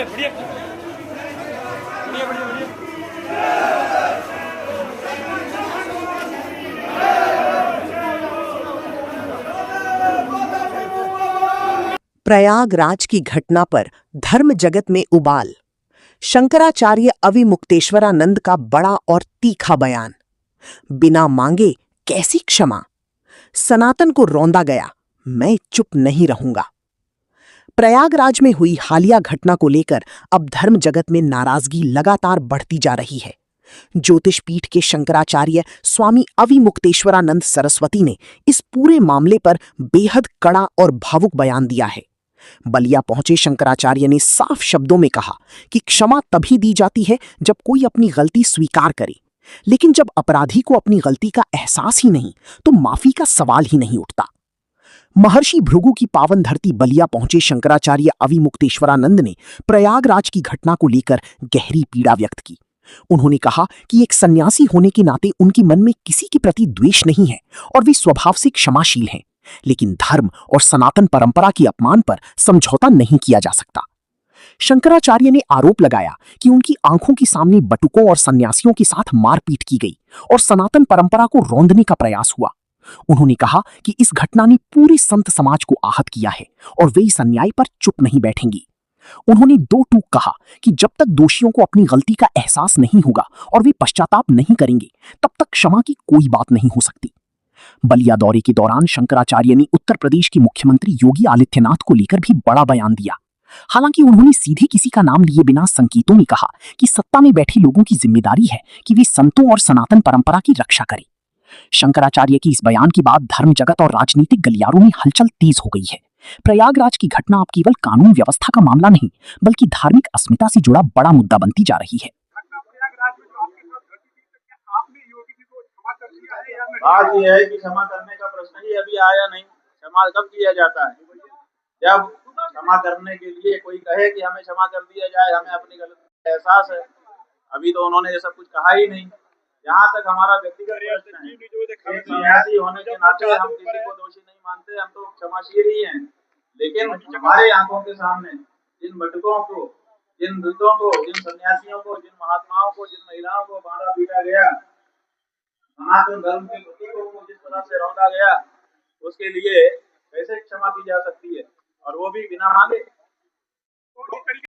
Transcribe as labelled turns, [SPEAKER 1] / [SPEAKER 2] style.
[SPEAKER 1] बढ़िया बढ़िया बढ़िया बढ़िया।
[SPEAKER 2] प्रयागराज की घटना पर धर्म जगत में उबाल। शंकराचार्य अविमुक्तेश्वरानंद का बड़ा और तीखा बयान। बिना मांगे कैसी क्षमा? सनातन को रौंदा गया, मैं चुप नहीं रहूंगा। प्रयागराज में हुई हालिया घटना को लेकर अब धर्म जगत में नाराजगी लगातार बढ़ती जा रही है। ज्योतिष पीठ के शंकराचार्य स्वामी अविमुक्तेश्वरानंद सरस्वती ने इस पूरे मामले पर बेहद कड़ा और भावुक बयान दिया है। बलिया पहुंचे शंकराचार्य ने साफ शब्दों में कहा कि क्षमा तभी दी जाती है जब कोई अपनी गलती स्वीकार करे, लेकिन जब अपराधी को अपनी गलती का एहसास ही नहीं तो माफी का सवाल ही नहीं उठता। महर्षि भृगु की पावन धरती बलिया पहुंचे शंकराचार्य अविमुक्तेश्वरानंद ने प्रयागराज की घटना को लेकर गहरी पीड़ा व्यक्त की। उन्होंने कहा कि एक सन्यासी होने के नाते उनके मन में किसी के प्रति द्वेष नहीं है और वे स्वभाव से क्षमाशील हैं, लेकिन धर्म और सनातन परंपरा के अपमान पर समझौता नहीं किया जा सकता। शंकराचार्य ने आरोप लगाया कि उनकी आंखों के सामने बटुकों और सन्यासियों के साथ मारपीट की गई और सनातन परंपरा को रौंदने का प्रयास हुआ। उन्होंने कहा कि इस घटना ने पूरे संत समाज को आहत किया है और वे इस अन्याय पर चुप नहीं बैठेंगी। उन्होंने दो टूक कहा कि जब तक दोषियों को अपनी गलती का एहसास नहीं होगा और वे पश्चाताप नहीं करेंगे, तब तक क्षमा की कोई बात नहीं हो सकती। बलिया दौरे के दौरान शंकराचार्य ने उत्तर प्रदेश के मुख्यमंत्री योगी आदित्यनाथ को लेकर भी बड़ा बयान दिया। हालांकि उन्होंने सीधे किसी का नाम लिए बिना संकेतों में कहा कि सत्ता में बैठे लोगों की जिम्मेदारी है कि वे संतों और सनातन परंपरा की रक्षा करें। शंकराचार्य की इस बयान के बाद धर्म जगत और राजनीतिक गलियारों में हलचल तेज हो गई है। प्रयागराज की घटना अब केवल कानून व्यवस्था का मामला नहीं, बल्कि धार्मिक अस्मिता से जुड़ा बड़ा मुद्दा बनती जा रही है।
[SPEAKER 3] बात यह है कि क्षमा करने का प्रश्न ही अभी आया नहीं। क्षमा कब किया जाता है? जब क्षमा करने के लिए कोई कहे कि हमें क्षमा कर दिया जाए, हमें अपनी गलती का एहसास है। अभी तो उन्होंने ये सब कुछ कहा ही नहीं। जहाँ तक हमारा व्यक्तिगत प्रश्न है, एक सन्यासी होने के नाते हम किसी को दोषी नहीं मानते, हम तो क्षमाशील ही हैं। लेकिन हमारे आंखों के सामने जिन भटकों को, जिन वृद्धों को, जिन सन्यासियों को, जिन महात्माओं को, जिन महिलाओं को मारा पीटा गया, सनातन धर्म के प्रतीकों को जिस तरह से रौंदा गया, उसके लिए कैसे क्षमा की जा सकती है, और वो भी बिना मांगे?